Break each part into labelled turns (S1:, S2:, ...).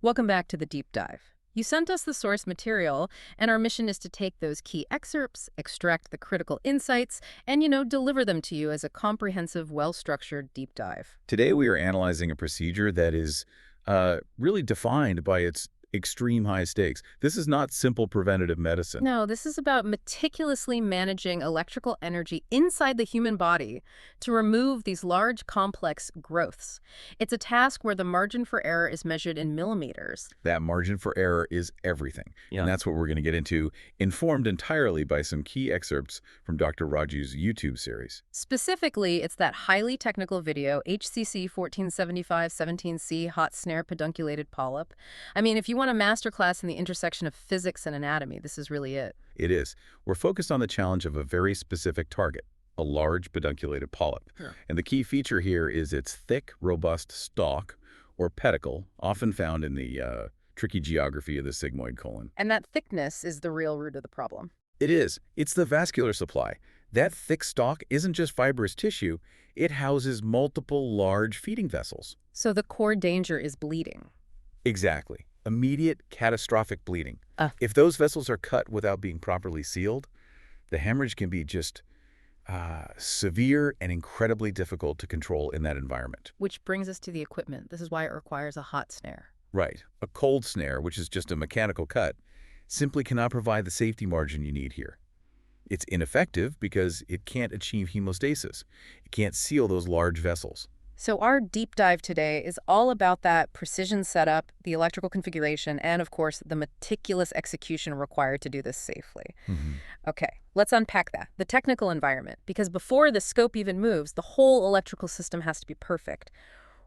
S1: Welcome back to the deep dive. You sent us the source material, and our mission is to take those key excerpts, extract the critical insights, and, deliver them to you as a comprehensive, well-structured deep dive.
S2: Today, we are analyzing a procedure that is really defined by its extreme high stakes. This is not simple preventative medicine.
S1: No, this is about meticulously managing electrical energy inside the human body to remove these large, complex growths. It's a task where the margin for error is measured in millimeters.
S2: That margin for error is everything.
S1: Yeah.
S2: And that's what we're going to get into, informed entirely by some key excerpts from Dr. Raju's YouTube series.
S1: Specifically, it's that highly technical video, HCC 1475-17C hot snare pedunculated polyp. I mean, if you want a masterclass in the intersection of physics and anatomy, this is really it.
S2: It is. We're focused on the challenge of a very specific target, a large pedunculated polyp.
S1: Sure.
S2: And the key feature here is its thick, robust stalk, or pedicle, often found in the tricky geography of the sigmoid colon.
S1: And that thickness is the real root of the problem.
S2: It is. It's the vascular supply. That thick stalk isn't just fibrous tissue. It houses multiple large feeding vessels.
S1: So the core danger is bleeding.
S2: Exactly. Immediate catastrophic bleeding. If those vessels are cut without being properly sealed, the hemorrhage can be just severe and incredibly difficult to control in that environment.
S1: Which brings us to the equipment. This is why it requires a hot snare.
S2: Right. A cold snare, which is just a mechanical cut, simply cannot provide the safety margin you need here. It's ineffective because it can't achieve hemostasis. It can't seal those large vessels.
S1: So our deep dive today is all about that precision setup, the electrical configuration, and of course, the meticulous execution required to do this safely. Okay, let's unpack that. The technical environment, because before the scope even moves, the whole electrical system has to be perfect.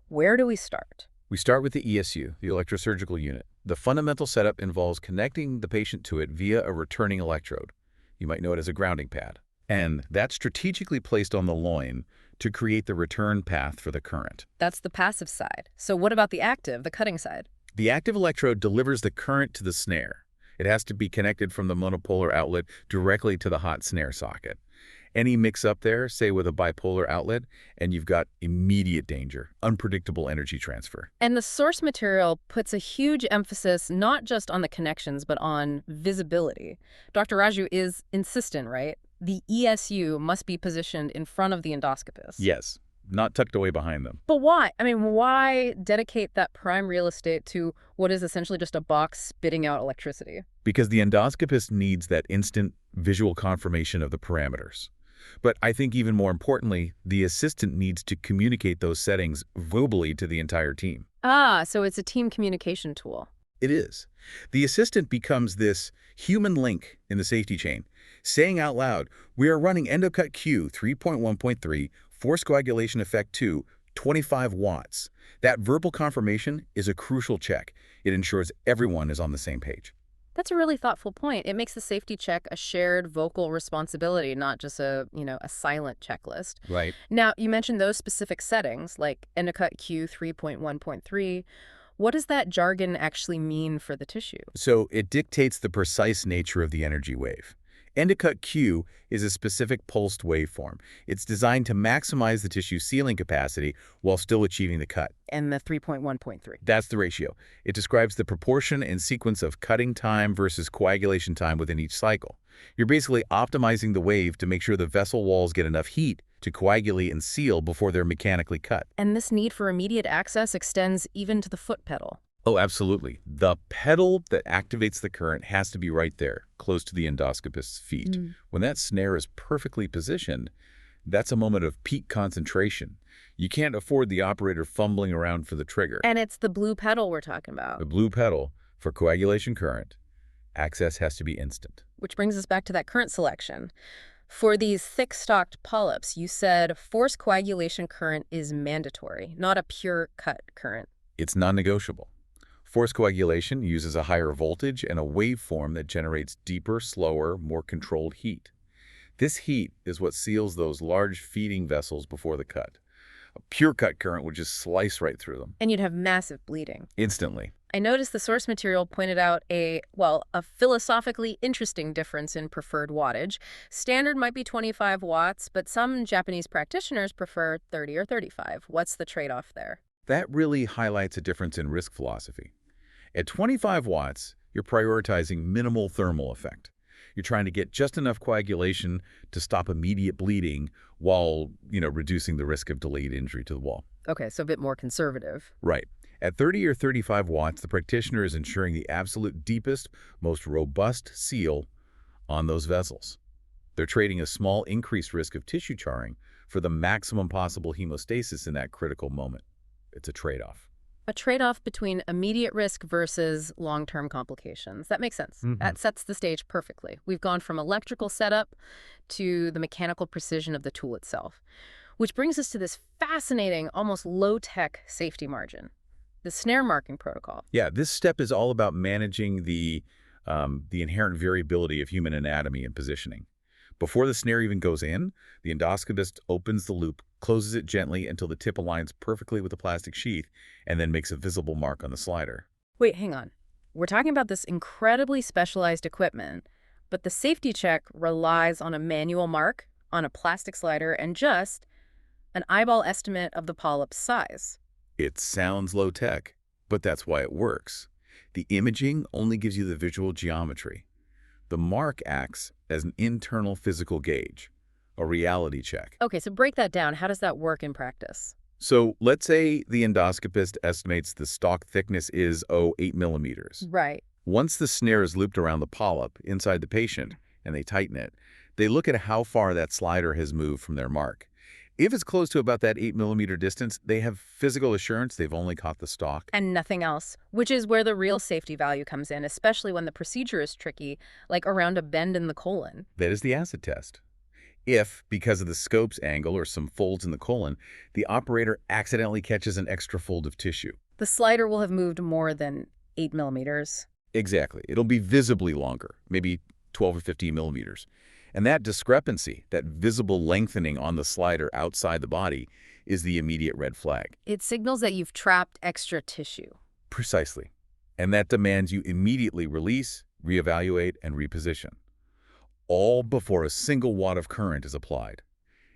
S1: Where do we start?
S2: We start with the ESU, the electrosurgical unit. The fundamental setup involves connecting the patient to it via a returning electrode. You might know it as a grounding pad. And that's strategically placed on the loin to create the return path for the current.
S1: That's the passive side. So what about the active, the cutting side?
S2: The active electrode delivers the current to the snare. It has to be connected from the monopolar outlet directly to the hot snare socket. Any mix-up there, say with a bipolar outlet, and you've got immediate danger, unpredictable energy transfer.
S1: And the source material puts a huge emphasis not just on the connections, but on visibility. Dr. Raju is insistent, right? The ESU must be positioned in front of the endoscopist.
S2: Yes, not tucked away behind them.
S1: But why? I mean, why dedicate that prime real estate to what is essentially just a box spitting out electricity?
S2: Because the endoscopist needs that instant visual confirmation of the parameters. But I think even more importantly, the assistant needs to communicate those settings verbally to the entire team.
S1: Ah, so it's a team communication tool.
S2: It is. The assistant becomes this human link in the safety chain, saying out loud, "We are running Endocut Q 3.1.3, force coagulation effect 2, 25 watts." That verbal confirmation is a crucial check. It ensures everyone is on the same page.
S1: That's a really thoughtful point. It makes the safety check a shared vocal responsibility, not just a silent checklist.
S2: Right.
S1: Now, you mentioned those specific settings, like Endocott Q 3.1.3. What does that jargon actually mean for the tissue?
S2: So it dictates the precise nature of the energy wave. Endocott Q is a specific pulsed waveform. It's designed to maximize the tissue sealing capacity while still achieving the cut.
S1: And the 3.1.3.
S2: That's the ratio. It describes the proportion and sequence of cutting time versus coagulation time within each cycle. You're basically optimizing the wave to make sure the vessel walls get enough heat to coagulate and seal before they're mechanically cut.
S1: And this need for immediate access extends even to the foot pedal.
S2: Oh, absolutely. The pedal that activates the current has to be right there, close to the endoscopist's feet. When that snare is perfectly positioned, that's a moment of peak concentration. You can't afford the operator fumbling around for the trigger.
S1: And it's the blue pedal we're talking about.
S2: The blue pedal, for coagulation current, access has to be instant.
S1: Which brings us back to that current selection. For these thick-stalked polyps, you said force coagulation current is mandatory, not a pure cut current.
S2: It's non-negotiable. Force coagulation uses a higher voltage and a waveform that generates deeper, slower, more controlled heat. This heat is what seals those large feeding vessels before the cut. A pure cut current would just slice right through them.
S1: And you'd have massive bleeding.
S2: Instantly.
S1: I noticed the source material pointed out a philosophically interesting difference in preferred wattage. Standard might be 25 watts, but some Japanese practitioners prefer 30 or 35. What's the trade-off there?
S2: That really highlights a difference in risk philosophy. At 25 watts, you're prioritizing minimal thermal effect. You're trying to get just enough coagulation to stop immediate bleeding while, reducing the risk of delayed injury to the wall.
S1: Okay, so a bit more conservative.
S2: Right. At 30 or 35 watts, the practitioner is ensuring the absolute deepest, most robust seal on those vessels. They're trading a small increased risk of tissue charring for the maximum possible hemostasis in that critical moment. It's a trade-off.
S1: A trade-off between immediate risk versus long-term complications. That makes sense. That sets the stage perfectly. We've gone from electrical setup to the mechanical precision of the tool itself, which brings us to this fascinating, almost low-tech safety margin, the snare marking protocol.
S2: Yeah, this step is all about managing the inherent variability of human anatomy and positioning. Before the snare even goes in, the endoscopist opens the loop, closes it gently until the tip aligns perfectly with the plastic sheath, and then makes a visible mark on the slider.
S1: Wait, hang on. We're talking about this incredibly specialized equipment, but the safety check relies on a manual mark on a plastic slider and just an eyeball estimate of the polyp's size.
S2: It sounds low-tech, but that's why it works. The imaging only gives you the visual geometry. The mark acts as an internal physical gauge, a reality check.
S1: Okay, so break that down. How does that work in practice?
S2: So let's say the endoscopist estimates the stalk thickness is, 8 millimeters.
S1: Right.
S2: Once the snare is looped around the polyp inside the patient and they tighten it, they look at how far that slider has moved from their mark. If it's close to about that 8 millimeter distance, they have physical assurance they've only caught the stalk.
S1: And nothing else, which is where the real safety value comes in, especially when the procedure is tricky, like around a bend in the colon.
S2: That is the acid test. If, because of the scope's angle or some folds in the colon, the operator accidentally catches an extra fold of tissue.
S1: The slider will have moved more than 8 millimeters.
S2: Exactly. It'll be visibly longer, maybe 12 or 15 millimeters. And that discrepancy, that visible lengthening on the slider outside the body, is the immediate red flag.
S1: It signals that you've trapped extra tissue.
S2: Precisely. And that demands you immediately release, reevaluate, and reposition. All before a single watt of current is applied.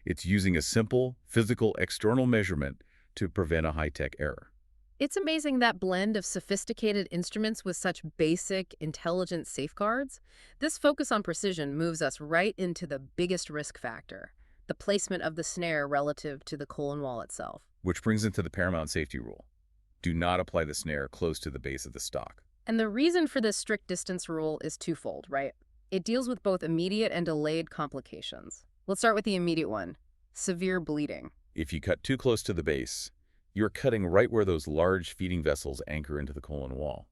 S2: It's using a simple, physical, external measurement to prevent a high-tech error.
S1: It's amazing that blend of sophisticated instruments with such basic, intelligent safeguards. This focus on precision moves us right into the biggest risk factor, the placement of the snare relative to the colon wall itself.
S2: Which brings into the paramount safety rule. Do not apply the snare close to the base of the stock.
S1: And the reason for this strict distance rule is twofold, right? It deals with both immediate and delayed complications. Let's start with the immediate one, severe bleeding.
S2: If you cut too close to the base, you're cutting right where those large feeding vessels anchor into the colon wall.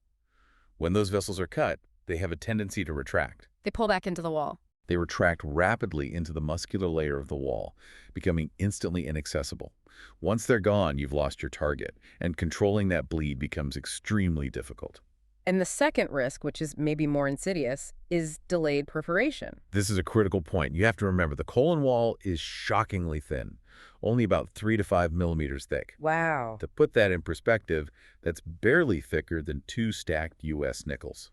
S2: When those vessels are cut, they have a tendency to retract.
S1: They pull back into the wall.
S2: They retract rapidly into the muscular layer of the wall, becoming instantly inaccessible. Once they're gone, you've lost your target, and controlling that bleed becomes extremely difficult.
S1: And the second risk, which is maybe more insidious, is delayed perforation.
S2: This is a critical point. You have to remember the colon wall is shockingly thin, only about 3 to 5 millimeters thick.
S1: Wow.
S2: To put that in perspective, that's barely thicker than 2 stacked U.S. nickels.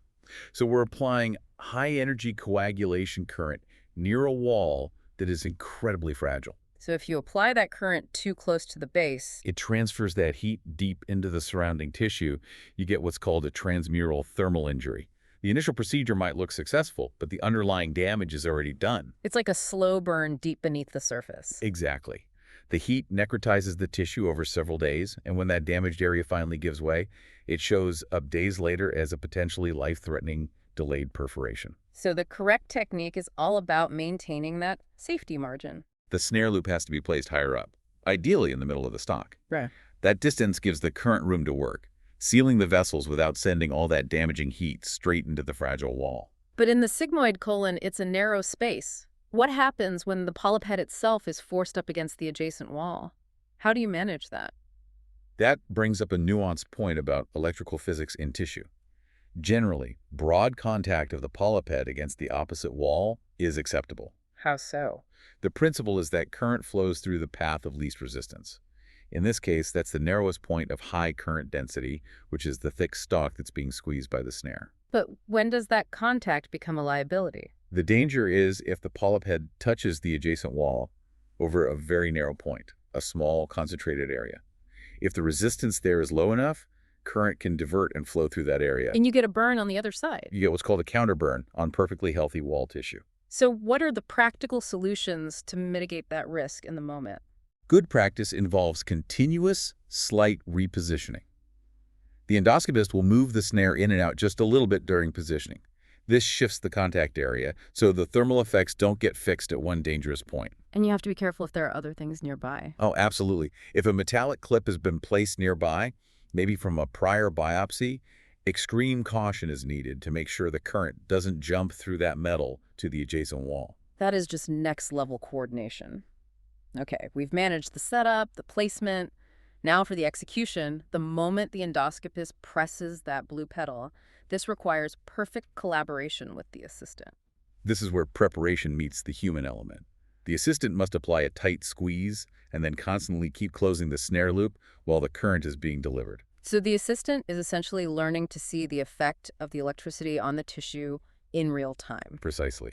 S2: So we're applying high-energy coagulation current near a wall that is incredibly fragile.
S1: So if you apply that current too close to the base,
S2: It transfers that heat deep into the surrounding tissue. You get what's called a transmural thermal injury. The initial procedure might look successful, but the underlying damage is already done.
S1: it's like a slow burn deep beneath the surface.
S2: Exactly. The heat necrotizes the tissue over several days, and when that damaged area finally gives way, it shows up days later as a potentially life-threatening delayed perforation.
S1: So the correct technique is all about maintaining that safety margin.
S2: The snare loop has to be placed higher up, ideally in the middle of the stock.
S1: Right.
S2: That distance gives the current room to work, sealing the vessels without sending all that damaging heat straight into the fragile wall.
S1: But in the sigmoid colon, it's a narrow space. What happens when the polyp head itself is forced up against the adjacent wall? How do you manage that?
S2: That brings up a nuanced point about electrical physics in tissue. Generally, broad contact of the polyp head against the opposite wall is acceptable.
S1: How so?
S2: The principle is that current flows through the path of least resistance. In this case, that's the narrowest point of high current density, which is the thick stalk that's being squeezed by the snare.
S1: But when does that contact become a liability?
S2: The danger is if the polyp head touches the adjacent wall over a very narrow point, a small concentrated area. If the resistance there is low enough, current can divert and flow through that area.
S1: And you get a burn on the other side.
S2: You get what's called a counterburn on perfectly healthy wall tissue.
S1: So what are the practical solutions to mitigate that risk in the moment?
S2: Good practice involves continuous, slight repositioning. The endoscopist will move the snare in and out just a little bit during positioning. This shifts the contact area, so the thermal effects don't get fixed at one dangerous point.
S1: And you have to be careful if there are other things nearby.
S2: Oh, absolutely. If a metallic clip has been placed nearby, maybe from a prior biopsy, extreme caution is needed to make sure the current doesn't jump through that metal to the adjacent wall.
S1: That is just next level coordination. Okay, we've managed the setup, the placement. Now for the execution, the moment the endoscopist presses that blue pedal, this requires perfect collaboration with the assistant.
S2: This is where preparation meets the human element. The assistant must apply a tight squeeze and then constantly keep closing the snare loop while the current is being delivered.
S1: So the assistant is essentially learning to see the effect of the electricity on the tissue in real time.
S2: Precisely.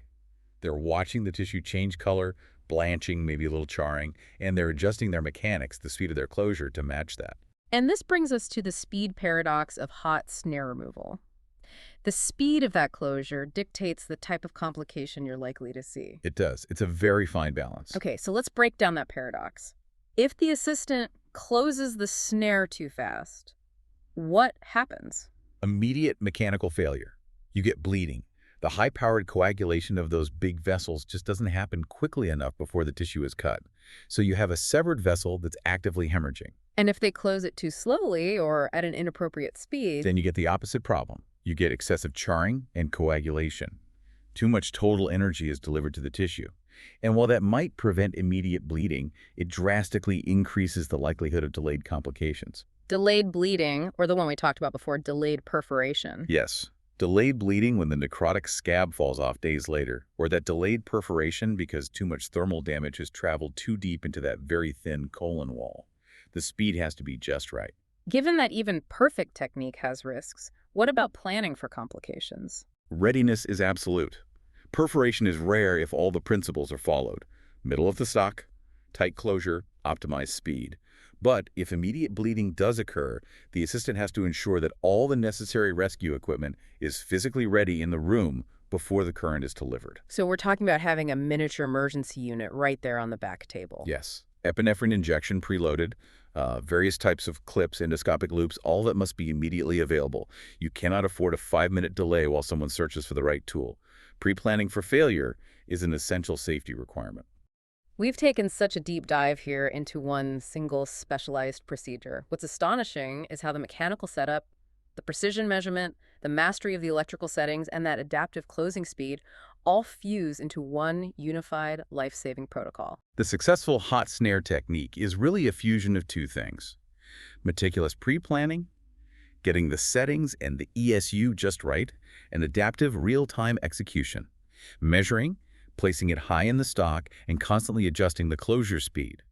S2: They're watching the tissue change color, blanching, maybe a little charring, and they're adjusting their mechanics, the speed of their closure, to match that.
S1: And this brings us to the speed paradox of hot snare removal. The speed of that closure dictates the type of complication you're likely to see.
S2: It does. It's a very fine balance.
S1: Okay, so let's break down that paradox. If the assistant closes the snare too fast, what happens?
S2: Immediate mechanical failure. You get bleeding. The high-powered coagulation of those big vessels just doesn't happen quickly enough before the tissue is cut. So you have a severed vessel that's actively hemorrhaging.
S1: And if they close it too slowly or at an inappropriate speed,
S2: Then you get the opposite problem. You get excessive charring and coagulation. Too much total energy is delivered to the tissue. And while that might prevent immediate bleeding, it drastically increases the likelihood of delayed complications.
S1: delayed bleeding, or the one we talked about before, delayed perforation.
S2: Yes, delayed bleeding when the necrotic scab falls off days later, or that delayed perforation because too much thermal damage has traveled too deep into that very thin colon wall. The speed has to be just right.
S1: Given that even perfect technique has risks, what about planning for complications?
S2: Readiness is absolute. Perforation is rare if all the principles are followed. Middle of the stock, tight closure, optimized speed. But if immediate bleeding does occur, the assistant has to ensure that all the necessary rescue equipment is physically ready in the room before the current is delivered.
S1: So we're talking about having a miniature emergency unit right there on the back table.
S2: Yes. Epinephrine injection preloaded, various types of clips, endoscopic loops, all that must be immediately available. You cannot afford a 5-minute delay while someone searches for the right tool. Pre-planning for failure is an essential safety requirement.
S1: We've taken such a deep dive here into one single specialized procedure. What's astonishing is how the mechanical setup, the precision measurement, the mastery of the electrical settings, and that adaptive closing speed all fuse into one unified, life-saving protocol.
S2: The successful hot snare technique is really a fusion of two things: meticulous pre-planning, getting the settings and the ESU just right, and adaptive real-time execution, measuring, placing it high in the stock, and constantly adjusting the closure speed.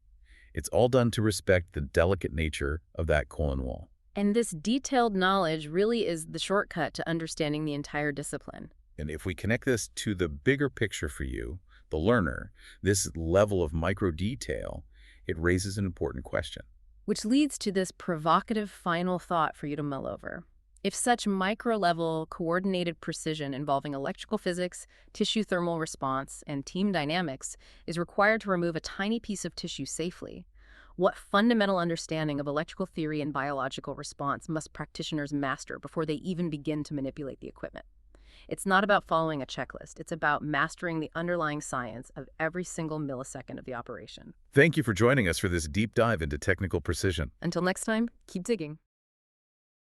S2: It's all done to respect the delicate nature of that colon wall.
S1: And this detailed knowledge really is the shortcut to understanding the entire discipline.
S2: And if we connect this to the bigger picture for you, the learner, this level of micro detail, it raises an important question.
S1: Which leads to this provocative final thought for you to mull over. If such micro-level coordinated precision involving electrical physics, tissue thermal response, and team dynamics is required to remove a tiny piece of tissue safely, what fundamental understanding of electrical theory and biological response must practitioners master before they even begin to manipulate the equipment? It's not about following a checklist. It's about mastering the underlying science of every single millisecond of the operation.
S2: Thank you for joining us for this deep dive into technical precision.
S1: Until next time, keep digging.